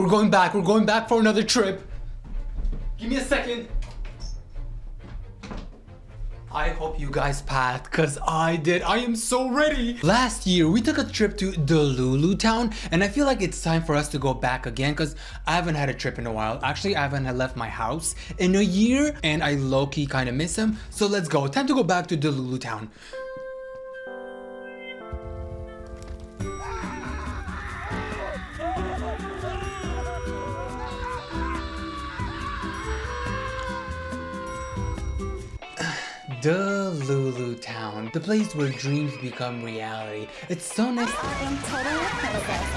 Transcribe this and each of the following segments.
We're going back for another trip. Give me a second. I hope you guys packed, cause I did. I am so ready. Last year, we took a trip to the Lulu town, and I feel like it's time for us to go back again, cause I haven't had a trip in a while. Actually, I haven't left my house in a year, and I low-key kind of miss him. So let's go. Time to go back to the Lulu town. The Lulu town, the place where dreams become reality. It's so nice.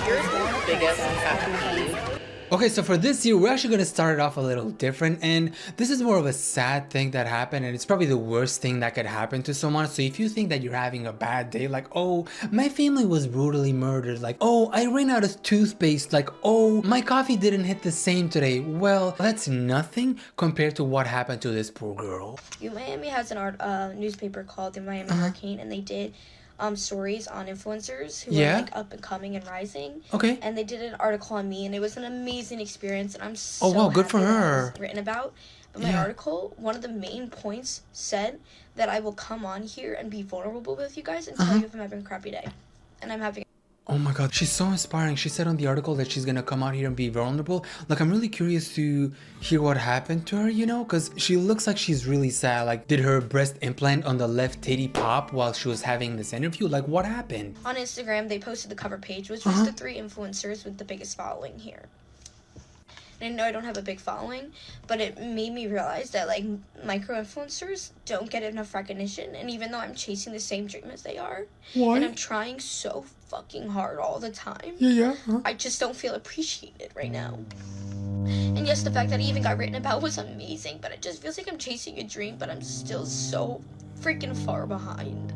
You're the biggest happy. Okay, so for this year, we're actually gonna start it off a little different, and this is more of a sad thing that happened, and it's probably the worst thing that could happen to someone. So if you think that you're having a bad day, like, oh, my family was brutally murdered, like, oh, I ran out of toothpaste, like, oh, my coffee didn't hit the same today, well, that's nothing compared to what happened to this poor girl. Miami has an newspaper called the Miami Hurricane, and they did stories on influencers who are like up and coming and rising. Okay. And they did an article on me, and it was an amazing experience, and I'm so wow, good happy for that her. it was written about. But my article, one of the main points said that I will come on here and be vulnerable with you guys and tell you if I'm having a crappy day. And I'm having. Oh my god, she's so inspiring. She said on the article that she's gonna come out here and be vulnerable. Like, I'm really curious to hear what happened to her, you know? Because she looks like she's really sad. Like, did her breast implant on the left titty pop while she was having this interview? Like, what happened? On Instagram, they posted the cover page, which was the 3 influencers with the biggest following here. And I know I don't have a big following, but it made me realize that, like, micro-influencers don't get enough recognition. And even though I'm chasing the same dream as they are, and I'm trying so fucking hard all the time, I just don't feel appreciated right now. And yes, the fact that I even got written about was amazing, but it just feels like I'm chasing a dream, but I'm still so freaking far behind.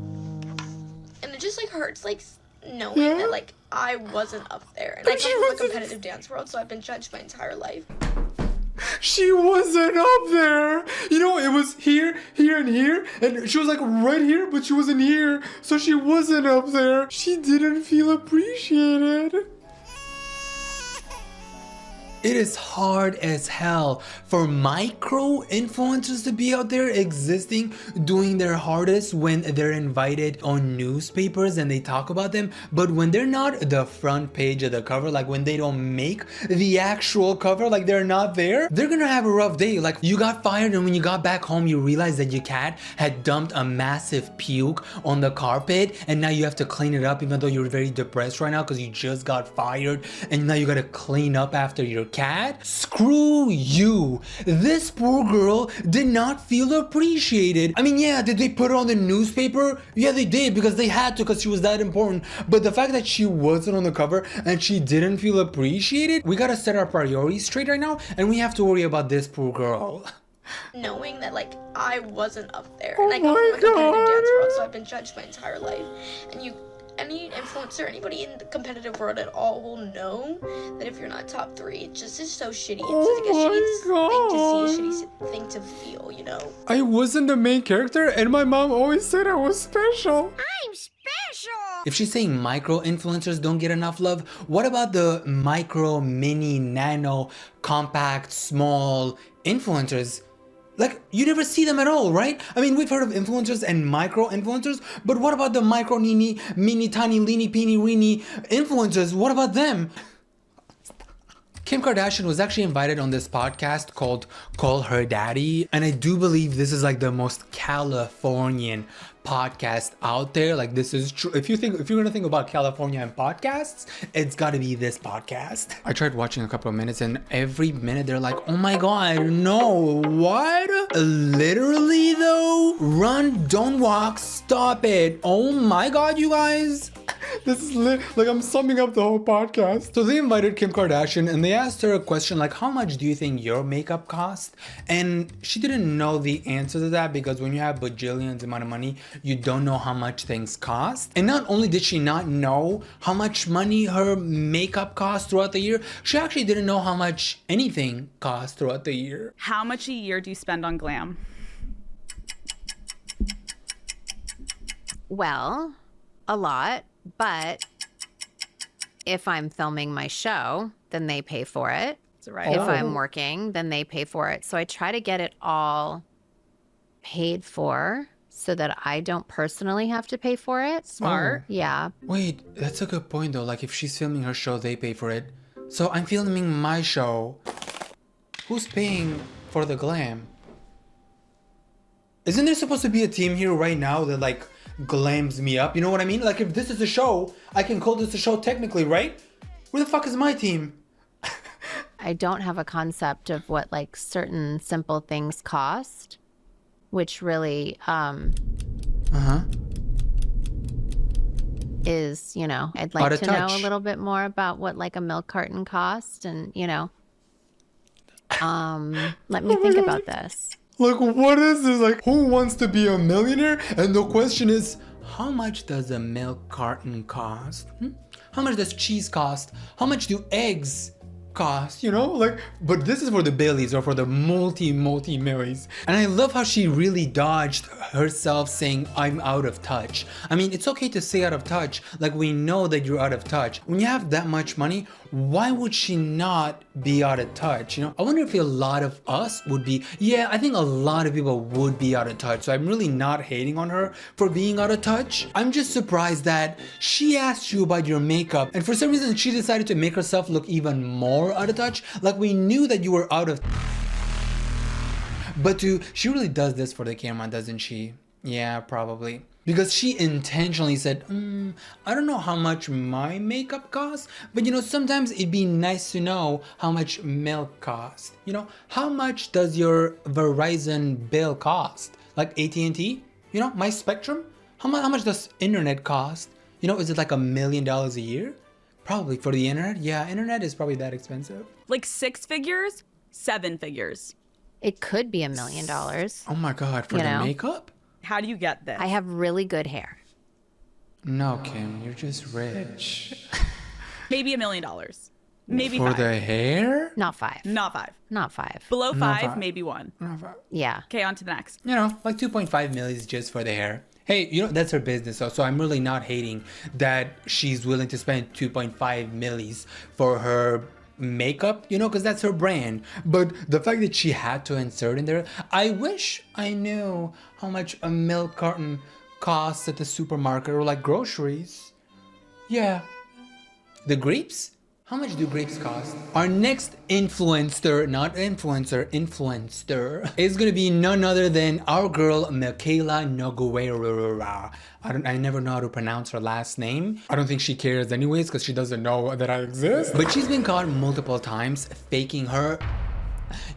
And it just, like, hurts, like, knowing that, like, I wasn't up there. And I come from a competitive dance world, so I've been judged my entire life. She wasn't up there. You know, it was here, here, and here. And she was like right here, but she wasn't here. So she wasn't up there. She didn't feel appreciated. It is hard as hell for micro influencers to be out there existing, doing their hardest when they're invited on newspapers and they talk about them. But when they're not the front page of the cover, like when they don't make the actual cover, like they're not there, they're gonna have a rough day. Like, you got fired and when you got back home, you realized that your cat had dumped a massive puke on the carpet and now you have to clean it up even though you're very depressed right now because you just got fired and now you gotta clean up after your cat. Screw you. This poor girl did not feel appreciated. I mean, yeah, did they put her on the newspaper? Yeah, they did because they had to because she was that important. But the fact that she wasn't on the cover and she didn't feel appreciated, we gotta set our priorities straight right now and we have to worry about this poor girl. Knowing that, like, I wasn't up there. And I come from a competitive dance world, so I've been judged my entire life. And any influencer, anybody in the competitive world at all will know that if you're not top 3, it just is so shitty. It's like a shitty thing to see, a shitty thing to feel, you know? I wasn't the main character, and my mom always said I was special. I'm special! If she's saying micro influencers don't get enough love, what about the micro, mini, nano, compact, small influencers? Like, you never see them at all, right? I mean, we've heard of influencers and micro influencers, but what about the micro, nini, mini, tiny, leany, peeny, weeny influencers? What about them? Kim Kardashian was actually invited on this podcast called Call Her Daddy, and I do believe this is like the most Californian podcast out there. Like, this is true. If you're gonna think about California and podcasts, it's gotta be this podcast. I tried watching a couple of minutes and every minute they're like, oh my god, no, what? Literally though, run, don't walk, stop it. Oh my god, you guys. This is like I'm summing up the whole podcast. So they invited Kim Kardashian and they asked her a question like, how much do you think your makeup cost? And she didn't know the answer to that because when you have bajillions amount of money, you don't know how much things cost. And not only did she not know how much money her makeup cost throughout the year, she actually didn't know how much anything cost throughout the year. How much a year do you spend on glam? Well, a lot, but if I'm filming my show, then they pay for it. That's right. If I'm working, then they pay for it. So I try to get it all paid for so that I don't personally have to pay for it. Smart. Yeah. Wait, that's a good point though. Like if she's filming her show, they pay for it. So I'm filming my show. Who's paying for the glam? Isn't there supposed to be a team here right now that like glams me up? You know what I mean? Like if this is a show, I can call this a show technically, right? Where the fuck is my team? I don't have a concept of what like certain simple things cost, which really is, you know, I'd Out like of to know a touch. little bit more about what like a milk carton cost and, you know, let me think about this. Like what is this? Like who wants to be a millionaire? And the question is, how much does a milk carton cost? How much does cheese cost? How much do eggs cost? You know, like, but this is for the Billies or for the multi millies. And I love how she really dodged herself saying I'm out of touch. I mean, it's okay to say out of touch. Like we know that you're out of touch. When you have that much money, why would she not be out of touch? You know, I wonder if a lot of us would be. Yeah, I think a lot of people would be out of touch. So I'm really not hating on her for being out of touch. I'm just surprised that she asked you about your makeup and for some reason she decided to make herself look even more out of touch. Like we knew that you were out of. But she really does this for the camera, doesn't she? Yeah, probably. Because she intentionally said, I don't know how much my makeup costs, but you know, sometimes it'd be nice to know how much milk costs. You know, how much does your Verizon bill cost? Like AT&T? You know, my Spectrum? How much does internet cost? You know, is it like $1 million a year? Probably for the internet. Yeah, internet is probably that expensive. Like 6 figures, 7 figures. It could be $1 million. Oh my God, for You the know? makeup? How do you get this? I have really good hair. No, Kim, you're just rich. Maybe $1 million. Maybe For 5. the hair? Not 5. Not 5. Not 5. Below 5, 5. maybe 1. Yeah. Okay, on to the next. You know, like 2.5 million is just for the hair. Hey, you know, that's her business. So I'm really not hating that she's willing to spend 2.5 millies for her makeup, you know, because that's her brand. But the fact that she had to insert in there, I wish I knew how much a milk carton costs at the supermarket or like groceries. Yeah. The grapes? How much do grapes cost? Our next influencer, not influencer, influencer, is gonna be none other than our girl Michaela Nogueira. I never know how to pronounce her last name. I don't think she cares anyways because she doesn't know that I exist. But she's been caught multiple times faking her.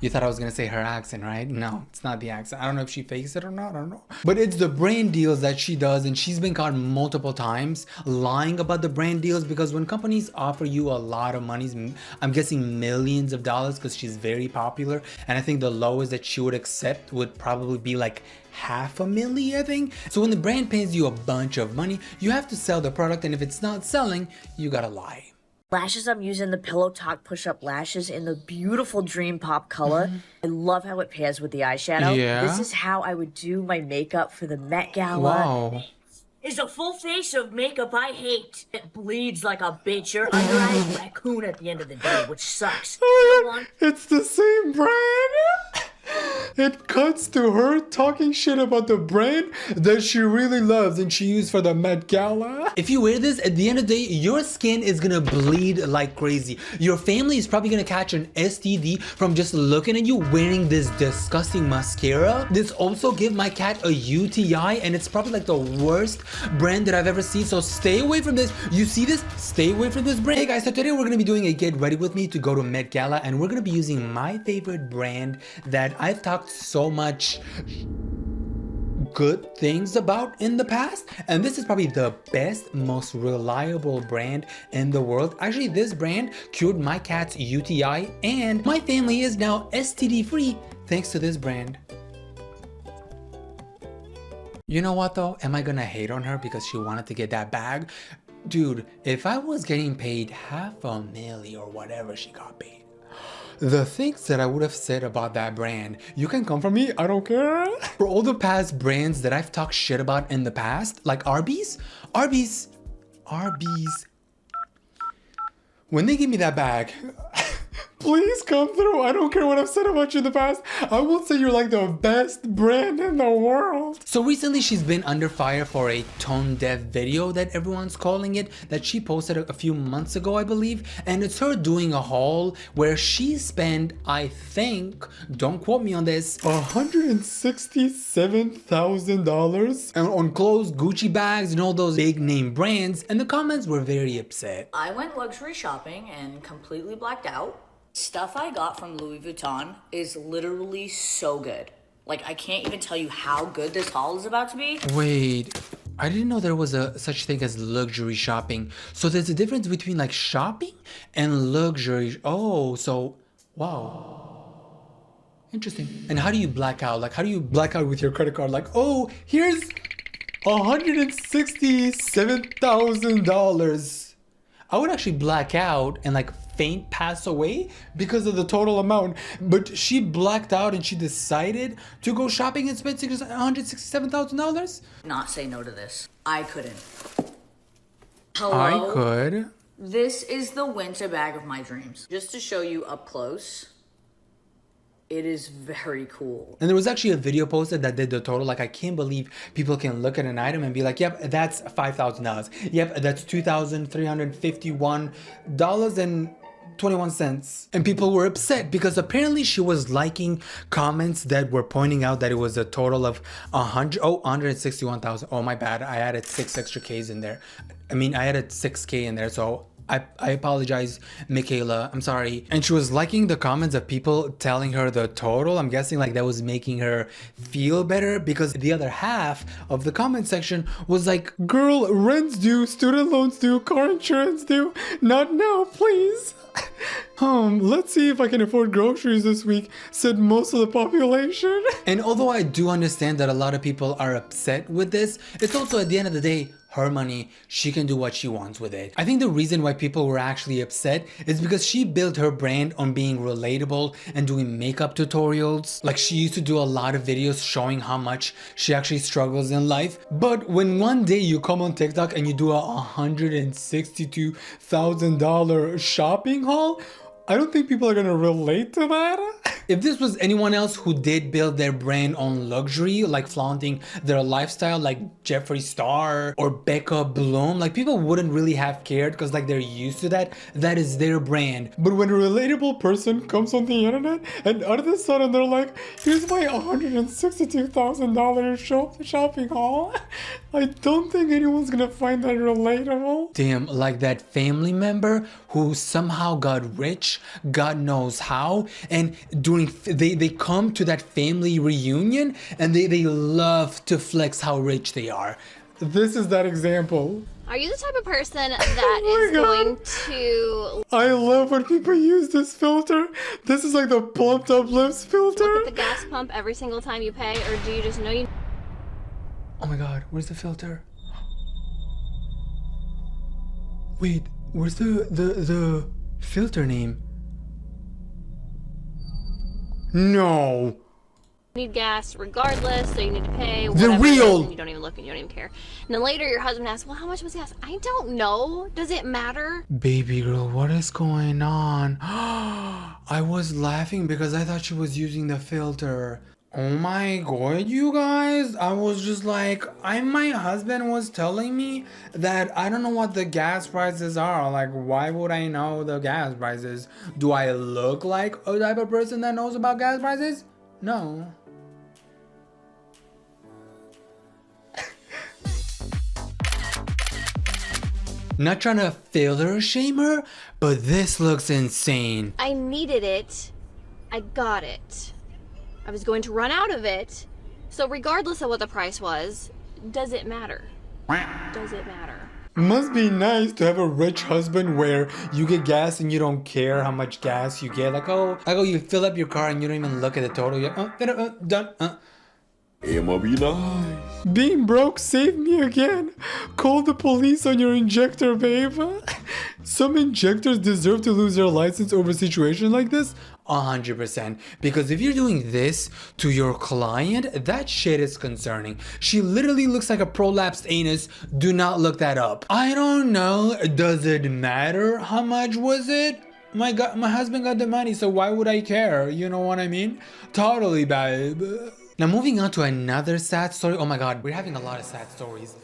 You thought I was gonna say her accent, right? No, it's not the accent. I don't know if she fakes it or not, I don't know. But it's the brand deals that she does, and she's been caught multiple times lying about the brand deals because when companies offer you a lot of money, I'm guessing millions of dollars because she's very popular, and I think the lowest that she would accept would probably be like $500,000, I think. So when the brand pays you a bunch of money, you have to sell the product, and if it's not selling, you gotta lie. Lashes, I'm using the Pillow Talk Push-Up Lashes in the beautiful Dream Pop color. I love how it pairs with the eyeshadow. Yeah. This is how I would do my makeup for the Met Gala. Wow. Is a full face of makeup I hate. It bleeds like a bitch. Your under eye is raccoon at the end of the day, which sucks. It's the same brand. It cuts to her talking shit about the brand that she really loves and she used for the Met Gala. If you wear this, at the end of the day, your skin is gonna bleed like crazy. Your family is probably gonna catch an STD from just looking at you wearing this disgusting mascara. This also give my cat a UTI and it's probably like the worst brand that I've ever seen. So stay away from this. You see this? Stay away from this brand. Hey guys, so today we're gonna be doing a get ready with me to go to Met Gala and we're gonna be using my favorite brand that I've talked so much good things about in the past, and this is probably the best, most reliable brand in the world. Actually, this brand cured my cat's UTI and my family is now STD free thanks to this brand. You know what though? Am I gonna hate on her because she wanted to get that bag? Dude, if I was getting paid $500,000 or whatever she got paid, the things that I would have said about that brand, you can come for me, I don't care. For all the past brands that I've talked shit about in the past, like Arby's. When they give me that bag, please come through. I don't care what I've said about you in the past. I will say you're like the best brand in the world. So recently she's been under fire for a tone deaf video that everyone's calling it, that she posted a few months ago, I believe. And it's her doing a haul where she spent, I think, don't quote me on this, $167,000 on clothes, Gucci bags, and all those big name brands. And the comments were very upset. I went luxury shopping and completely blacked out. Stuff I got from Louis Vuitton is literally so good. Like, I can't even tell you how good this haul is about to be. Wait, I didn't know there was a such thing as luxury shopping. So there's a difference between like shopping and luxury. Oh, so wow. Interesting. And how do you black out? Like, how do you black out with your credit card? Like, oh, here's $167,000. I would actually black out and like faint, pass away because of the total amount. But she blacked out and she decided to go shopping and spend $167,000. Not say no to this. I couldn't. Hello? I could. This is the winter bag of my dreams. Just to show you up close. It is very cool. And there was actually a video posted that did the total. Like, I can't believe people can look at an item and be like, yep, that's $5,000. Yep, that's $2,351.21. And people were upset because apparently she was liking comments that were pointing out that it was a total of 161,000. Oh, my bad. I added 6 extra Ks in there. I mean, I added 6K in there, so I apologize, Michaela. I'm sorry. And she was liking the comments of people telling her the total. I'm guessing like that was making her feel better, because the other half of the comment section was like, girl, rent's due, student loans due, car insurance due. Not now, please. Let's see if I can afford groceries this week, said most of the population. And although I do understand that a lot of people are upset with this, it's also at the end of the day, her money, she can do what she wants with it. I think the reason why people were actually upset is because she built her brand on being relatable and doing makeup tutorials. Like, she used to do a lot of videos showing how much she actually struggles in life. But when one day you come on TikTok and you do a $162,000 shopping haul, I don't think people are gonna relate to that. If this was anyone else who did build their brand on luxury, like flaunting their lifestyle, like Jeffree Star or Becca Bloom, like people wouldn't really have cared because like they're used to that. That is their brand. But when a relatable person comes on the internet and all of a sudden they're like, here's my $162,000 shopping haul, I don't think anyone's gonna find that relatable. Damn, like that family member who somehow got rich, God knows how, and they come to that family reunion and they love to flex how rich they are. This is that example. Are you the type of person that is going to I love when people use this filter. This is like the pumped up lips filter. look at the gas pump every single time you pay, or do you just know you... Oh my god, where's the filter? Wait, where's the filter name? No. need gas regardless, so you need to pay The whatever it is, real. and you don't even look and you don't even care. And then later your husband asks, well, how much was gas? I don't know. Does it matter? Baby girl, what is going on? I was laughing because I thought she was using the filter. Oh my god, you guys. I was just like, my husband was telling me that I don't know what the gas prices are. Like, why would I know the gas prices? Do I look like a type of person that knows about gas prices? No. Not trying to filler shame her, but this looks insane. I needed it. I got it. I was going to run out of it. So regardless of what the price was, does it matter? Does it matter? Must be nice to have a rich husband where you get gas and you don't care how much gas you get. Like, oh, you fill up your car and you don't even look at the total. You're, done. I'ma be nice. Being broke saved me again. Call the police on your injector, babe. Some injectors deserve to lose their license over a situation like this. 100%. Because if you're doing this to your client, that shit is concerning. She literally looks like a prolapsed anus. Do not look that up. I don't know. Does it matter? How much was it? My husband got the money, so why would I care? You know what I mean? Totally, babe. Now moving on to another sad story. Oh my god, we're having a lot of sad stories.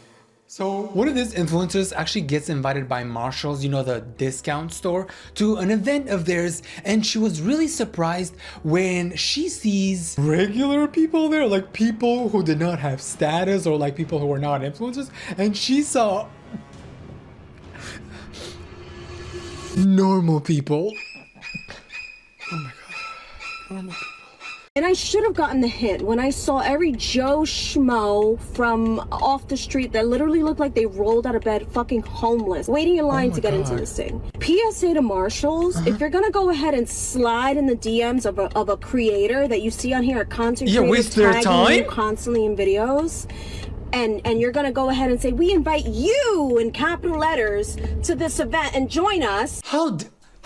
So one of these influencers actually gets invited by Marshall's, you know, the discount store, to an event of theirs, and she was really surprised when she sees regular people there, like people who did not have status or like people who were not influencers, and she saw normal people. Oh my god, normal people. And I should have gotten the hint when I saw every Joe Schmo from off the street that literally looked like they rolled out of bed fucking homeless, waiting in line to get into this thing. PSA to Marshalls, if you're gonna go ahead and slide in the DMs of a creator that you see on here, a content creator waste their time? you constantly in videos, and you're gonna go ahead and say, we invite you in capital letters to this event and join us.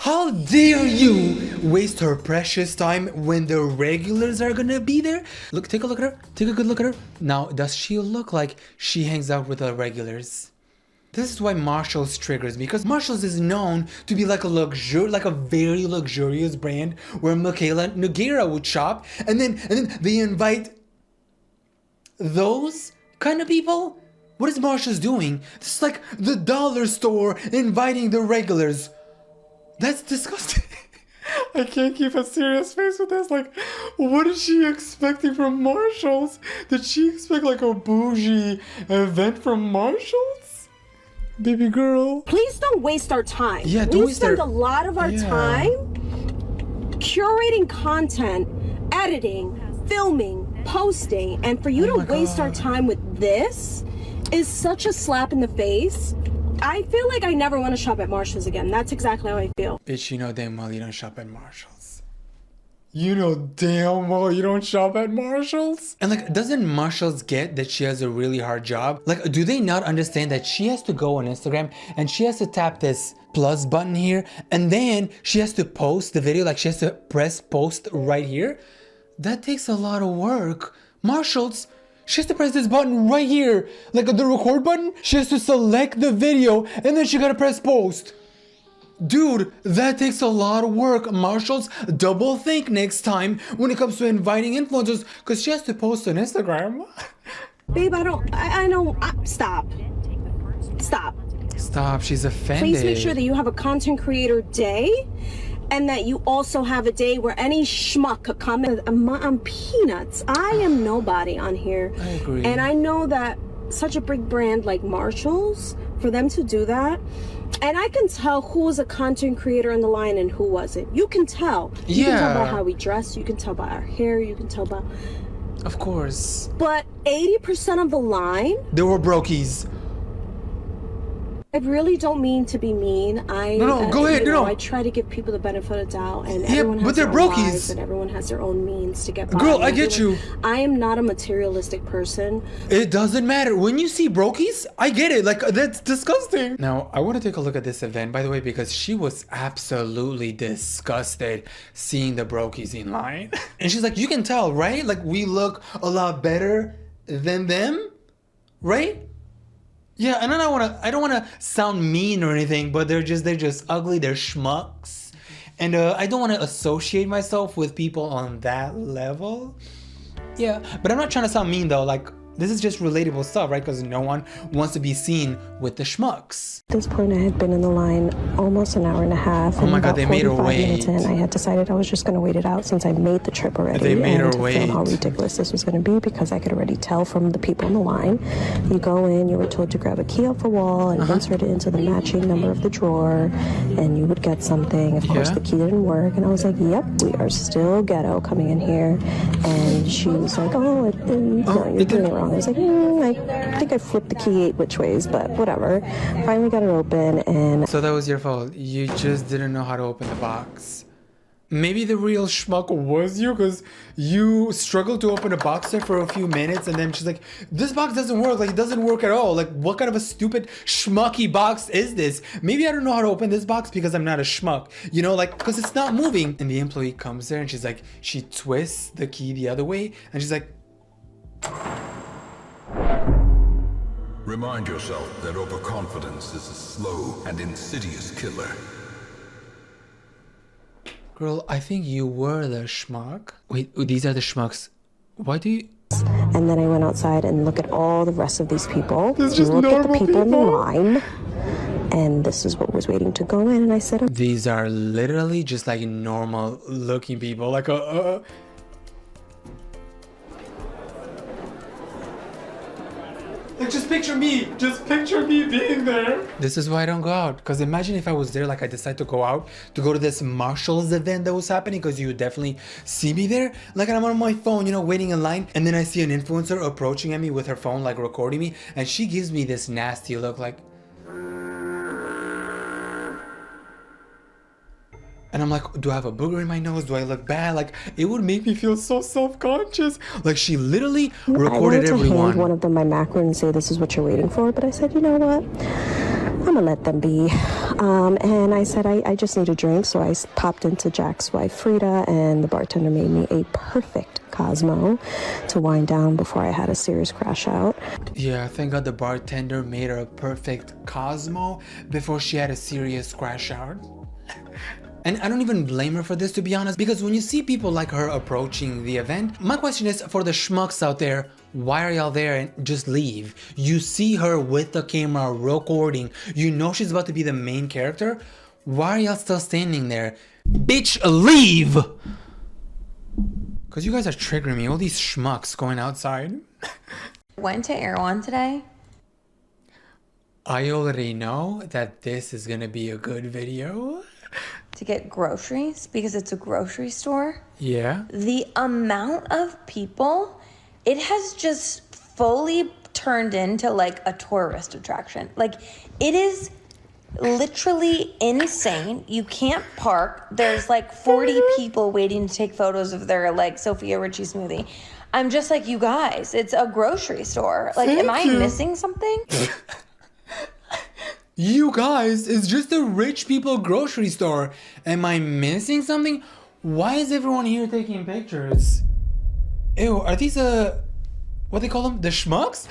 How dare you waste her precious time when the regulars are gonna be there? Look, take a look at her. Take a good look at her. Now, does she look like she hangs out with the regulars? This is why Marshalls triggers me, because Marshalls is known to be like a very luxurious brand where Michaela Nogueira would shop, and then they invite those kind of people. What is Marshalls doing? This is like the dollar store inviting the regulars. That's disgusting. I can't keep a serious face with this. Like, what is she expecting from Marshalls? Did she expect like a bougie event from Marshalls? Baby girl. Please don't waste our time. Yeah, don't we waste spend our... a lot of our time curating content, editing, filming, posting, and for you to waste our time with this is such a slap in the face. I feel like I never want to shop at Marshalls again. That's exactly how I feel. Bitch, you know damn well you don't shop at Marshalls. You know damn well you don't shop at Marshalls. And like, doesn't Marshalls get that she has a really hard job? Like, do they not understand that she has to go on Instagram and she has to tap this plus button here, and then she has to post the video, like she has to press post right here? That takes a lot of work. Marshalls, she has to press this button right here, like the record button. She has to select the video and then she gotta press post. Dude, that takes a lot of work. Marshalls, double think next time when it comes to inviting influencers, because she has to post on Instagram. Babe, I know, stop. Stop, she's offended. Please make sure that you have a content creator day, and that you also have a day where any schmuck could come in. I'm peanuts. I am nobody on here. I agree. And I know that such a big brand like Marshalls, for them to do that, and I can tell who was a content creator in the line and who wasn't. You can tell. You can tell by how we dress. You can tell by our hair. You can tell by... Of course. But 80% of the line... They were brokies. I really don't mean to be mean. Go ahead. I try to give people the benefit of the doubt, and everyone has their own lives, and everyone has their own means to get by. Girl, I get you. I am not a materialistic person. It doesn't matter. When you see brokies, I get it. Like, that's disgusting. Now, I want to take a look at this event, by the way, because she was absolutely disgusted seeing the brokies in line. And she's like, you can tell, right? Like, we look a lot better than them, right? Yeah, and then I don't wanna sound mean or anything, but they're just ugly. They're schmucks, and I don't want to associate myself with people on that level. Yeah, but I'm not trying to sound mean though. Like, this is just relatable stuff, right? Because no one wants to be seen with the schmucks. At this point, I had been in the line almost an hour and a half. Oh my god, they made her wait. Minutes in, I had decided I was just going to wait it out since I made the trip already. They made her wait. To film how ridiculous this was going to be, because I could already tell from the people in the line. You go in, you were told to grab a key off the wall and insert it into the matching number of the drawer, and you would get something. Of course, the key didn't work, and I was like, yep, we are still ghetto coming in here. And she was like, no, you're doing it wrong. I was like, I think I flipped the key 8 which ways, but whatever. Finally got it open, and... So that was your fault. You just didn't know how to open the box. maybe the real schmuck was you, because you struggled to open a box set for a few minutes and then she's like, this box doesn't work, like it doesn't work at all, like what kind of a stupid schmucky box is this? Maybe I don't know how to open this box because I'm not a schmuck, you know, like because it's not moving. And the employee comes there and she's like, she twists the key the other way and she's like, remind yourself that overconfidence is a slow and insidious killer. girl, I think you were the schmuck. Wait, these are the schmucks. Why do you... And then I went outside and looked at all the rest of these people. It's just looked at the normal people in the people. line. And this is what was waiting to go in. And I said, These are literally just like normal looking people. Like like just picture me being there. This is why I don't go out. Because imagine if I was there, like I decide to go out to go to this Marshalls event that was happening, because you would definitely see me there. Like I'm on my phone, you know, waiting in line. And then I see an influencer approaching at me with her phone, like recording me. And she gives me this nasty look like... And I'm like, do I have a booger in my nose? Do I look bad? Like, it would make me feel so self-conscious. Like, she literally recorded I wanted to everyone. hand one of them my macro and say, this is what you're waiting for. But I said, you know what? I'm going to let them be. And I said, I just need a drink. So I popped into Jack's wife, Frida, and the bartender made me a perfect Cosmo to wind down before I had a serious crash out. Yeah, thank God the bartender made her a perfect Cosmo before she had a serious crash out. And I don't even blame her for this, to be honest, because when you see people like her approaching the event, my question is, for the schmucks out there, why are y'all there and just leave? You see her with the camera recording, you know she's about to be the main character, why are y'all still standing there? Bitch, leave! Because you guys are triggering me, all these schmucks going outside. Went to Erewhon today. I already know that this is gonna be a good video. To get groceries because it's a grocery store. Yeah. The amount of people, it has just fully turned into like a tourist attraction. Like it is literally insane. You can't park. There's like 40 people waiting to take photos of their like Sophia Richie smoothie. I'm just like, you guys, it's a grocery store. Like, am I missing something? You guys, it's just a rich people grocery store. Am I missing something? Why is everyone here taking pictures? Ew, are these what they call them? The schmucks?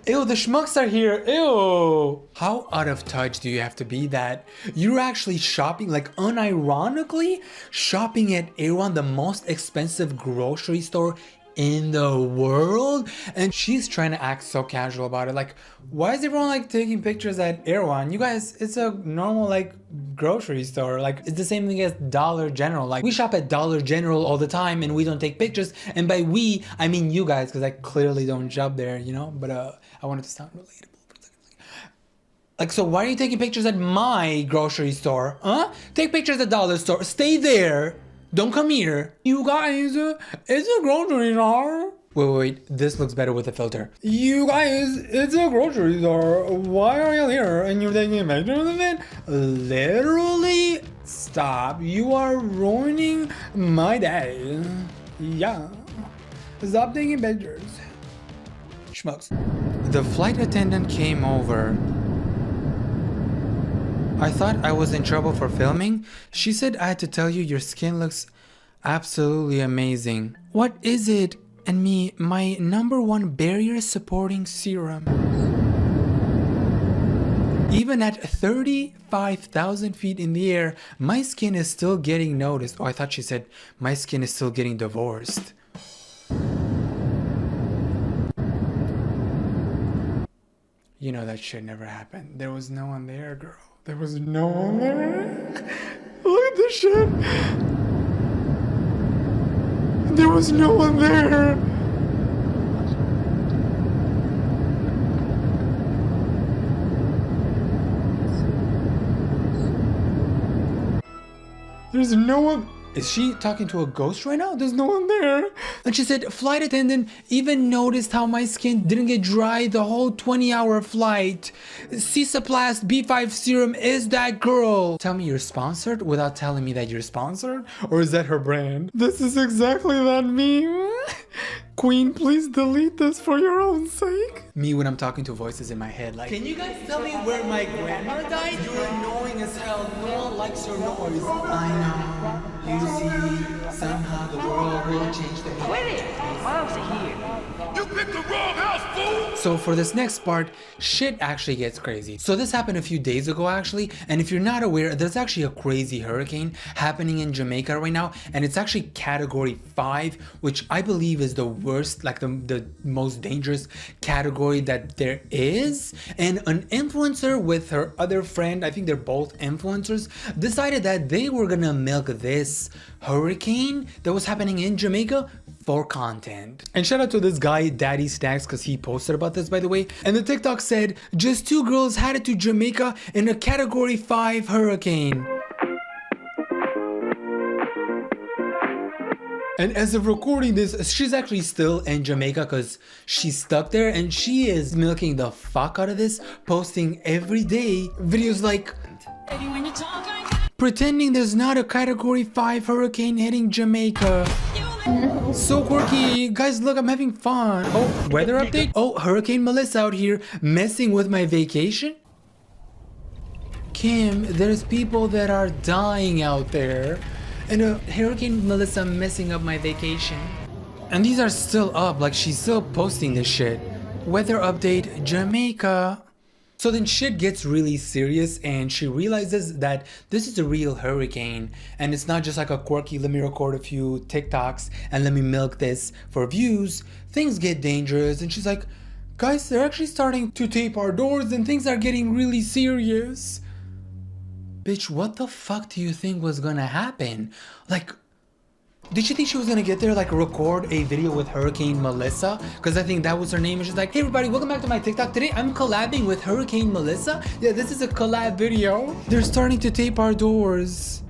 Ew, the schmucks are here. Ew. How out of touch do you have to be that you're actually shopping, like unironically shopping at Erewhon, the most expensive grocery store in the world, and she's trying to act so casual about it. Like, why is everyone like taking pictures at Erewhon? You guys, it's a normal like grocery store. Like, it's the same thing as Dollar General. Like, we shop at Dollar General all the time and we don't take pictures, and by we I mean you guys, because I clearly don't shop there, you know. But I wanted to sound relatable for a second. Like, so why are you taking pictures at my grocery store? Huh? Take pictures at Dollar Store. Stay there. Don't come here. You guys, it's a grocery store. Wait, this looks better with a filter. You guys, it's a grocery store. Why are you here? And you're taking pictures of it? Literally, stop. You are ruining my day. Yeah. Stop taking pictures. Schmucks. The flight attendant came over. I thought I was in trouble for filming. She said I had to tell you your skin looks absolutely amazing. What is it? And me, my #1 barrier supporting serum. Even at 35,000 feet in the air, my skin is still getting noticed. Oh, I thought she said my skin is still getting divorced. You know that shit never happened. There was no one there, girl. There was no one there. Look at this shit. There was no one there. There's no one. Is she talking to a ghost right now? There's no one there. And she said, flight attendant even noticed how my skin didn't get dry the whole 20-hour flight. Cisaplast B5 serum is that girl. Tell me you're sponsored without telling me that you're sponsored? Or is that her brand? This is exactly that meme. Queen, please delete this for your own sake. Me when I'm talking to voices in my head like, can you guys tell me where my grandma died? You're annoying as hell. No one likes your noise. I know. You see, somehow the world will change the way. You picked the wrong house, fool! So for this next part, shit actually gets crazy. So this happened a few days ago actually, and if you're not aware, there's actually a crazy hurricane happening in Jamaica right now, and it's actually category 5, which I believe is the worst, like the most dangerous category that there is. And an influencer with her other friend, I think they're both influencers, decided that they were gonna milk this hurricane that was happening in Jamaica for content. And shout out to this guy, Daddy Snacks, because he posted about this, by the way. And the TikTok said, just 2 girls headed to Jamaica in a category 5 hurricane. And as of recording this, she's actually still in Jamaica because she's stuck there, and she is milking the fuck out of this, posting every day videos like pretending there's not a category 5 hurricane hitting Jamaica. So quirky. Guys, look, I'm having fun. Oh, weather update. Oh, Hurricane Melissa out here messing with my vacation. Kim, there's people that are dying out there. And Hurricane Melissa messing up my vacation. And these are still up, like she's still posting this shit. Weather update, Jamaica. So then shit gets really serious, and she realizes that this is a real hurricane and it's not just like a quirky, let me record a few TikToks and let me milk this for views. Things get dangerous, and she's like, guys, they're actually starting to tape our doors and things are getting really serious. Bitch, what the fuck do you think was gonna happen? Like, did you think she was gonna get there, like record a video with Hurricane Melissa? Because I think that was her name. And she's like, hey everybody, welcome back to my TikTok. Today I'm collabing with Hurricane Melissa. Yeah, this is a collab video. They're starting to tape our doors.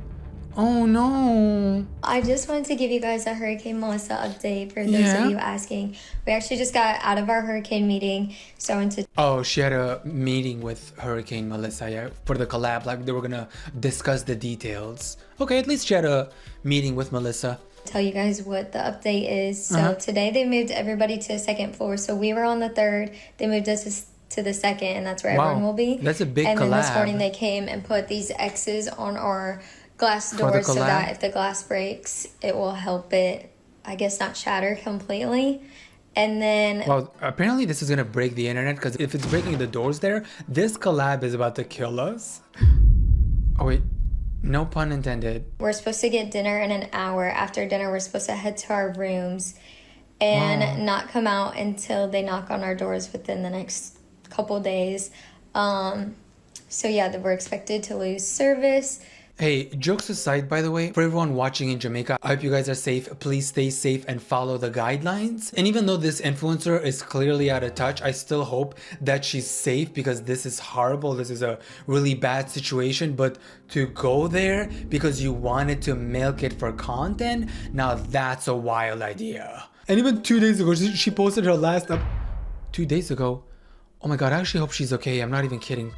Oh no. I just wanted to give you guys a Hurricane Melissa update for those of you asking. We actually just got out of our hurricane meeting, so I went to... Oh, she had a meeting with Hurricane Melissa, yeah, for the collab. Like they were gonna discuss the details. Okay, at least she had a meeting with Melissa. Tell you guys what the update is. So today they moved everybody to the 2nd floor. So we were on the 3rd. They moved us to the 2nd, and that's where everyone will be. That's a big collab. And then this morning collab. they came and put these X's on our glass doors so that if the glass breaks, it will help it, I guess, not shatter completely. And then... Well, apparently this is gonna break the internet, because if it's breaking the doors there, this collab is about to kill us. Oh wait. No pun intended. We're supposed to get dinner in an hour. After dinner, we're supposed to head to our rooms and not come out until they knock on our doors within the next couple days. So yeah, we're expected to lose service. Hey, jokes aside, by the way, for everyone watching in Jamaica, I hope you guys are safe. Please stay safe and follow the guidelines. And even though this influencer is clearly out of touch, I still hope that she's safe, because this is horrible. This is a really bad situation. But to go there because you wanted to milk it for content, now that's a wild idea. And even 2 days ago, she posted her last up 2 days ago. Oh my God, I actually hope she's okay. I'm not even kidding.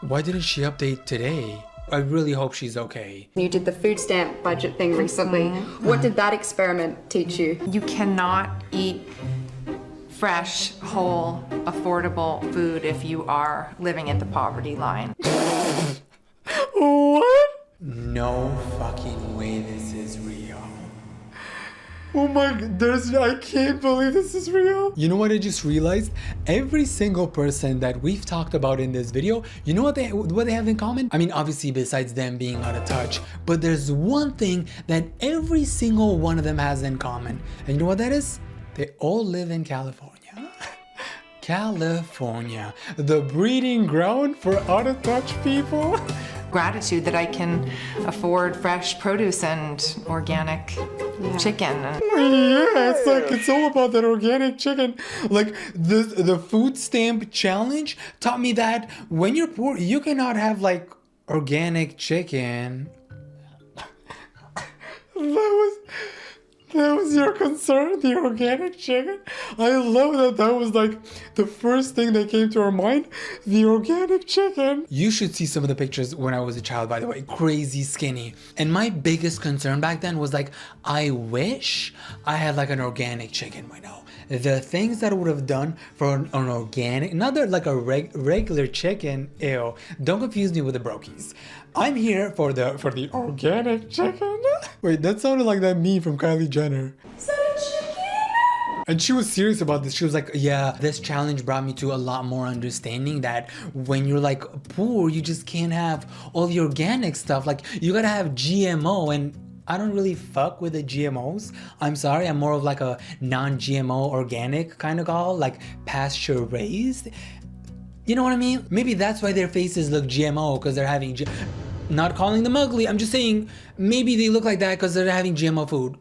Why didn't she update today? I really hope she's okay. You did the food stamp budget thing recently. What did that experiment teach you? You cannot eat fresh, whole, affordable food if you are living at the poverty line. What? No fucking way this is real. Oh my God, I can't believe this is real. You know what I just realized? Every single person that we've talked about in this video, you know what they have in common? I mean, obviously besides them being out of touch, but there's one thing that every single one of them has in common. And you know what that is? They all live in California. California, the breeding ground for out of touch people. Gratitude that I can afford fresh produce and organic chicken. Yeah, it's all about that organic chicken. Like the food stamp challenge taught me that when you're poor, you cannot have like organic chicken. That was your concern, the organic chicken? I love that that was like the first thing that came to our mind, the organic chicken. You should see some of the pictures when I was a child, by the way, crazy skinny. And my biggest concern back then was like, I wish I had like an organic chicken right now. The things that I would have done for an organic, not like a regular chicken, ew. Don't confuse me with the brokies. I'm here for the organic chicken. Wait, that sounded like that meme from Kylie Jenner. Is that a chicken? And she was serious about this. She was like, yeah, this challenge brought me to a lot more understanding that when you're like poor, you just can't have all the organic stuff. Like you gotta have GMO, and I don't really fuck with the GMOs. I'm sorry, I'm more of like a non-GMO organic kind of guy, like pasture raised. You know what I mean? Maybe that's why their faces look GMO, because they're having not calling them ugly, I'm just saying maybe they look like that because they're having GMO food.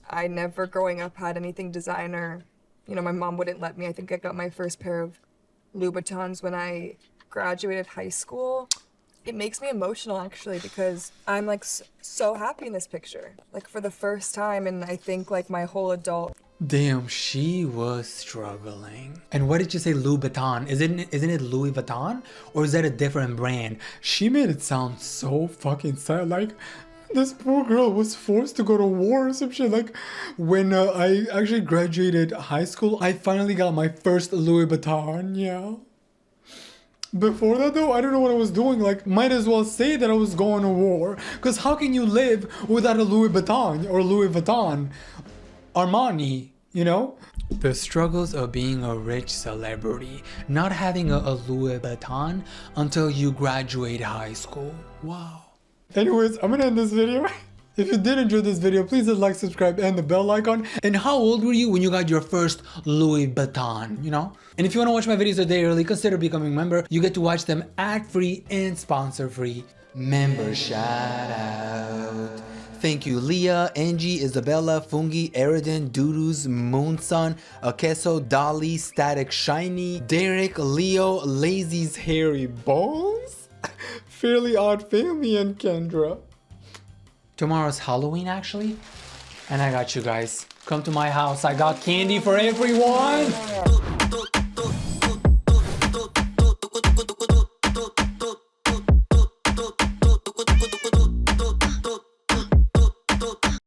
I never growing up had anything designer. You know, my mom wouldn't let me. I think I got my first pair of Louboutins when I graduated high school. It makes me emotional actually, because I'm like so happy in this picture, like for the first time, and I think like my whole adult. Damn, she was struggling. And what did you say, Louboutin? Isn't it Louis Vuitton? Or is that a different brand? She made it sound so fucking sad. Like, this poor girl was forced to go to war or some shit. Like, when I actually graduated high school, I finally got my first Louis Vuitton, yeah. Before that though, I don't know what I was doing. Like, might as well say that I was going to war. Because how can you live without a Louis Vuitton or Louis Vuitton? Armani, you know? The struggles of being a rich celebrity, not having a Louis Vuitton until you graduate high school. Wow. Anyways, I'm gonna end this video. If you did enjoy this video, please hit like, subscribe, and the bell icon. And how old were you when you got your first Louis Vuitton, you know? And if you wanna watch my videos a day early, consider becoming a member. You get to watch them ad-free and sponsor-free. Member shout out. Thank you, Leah, Angie, Isabella, Fungi, Eridan, Doodoo's, Moonsun, Akeso, Dolly, Static Shiny, Derek, Leo, Lazy's Hairy Bones, Fairly Odd Family, and Kendra. Tomorrow's Halloween, actually, and I got you guys. Come to my house. I got candy for everyone.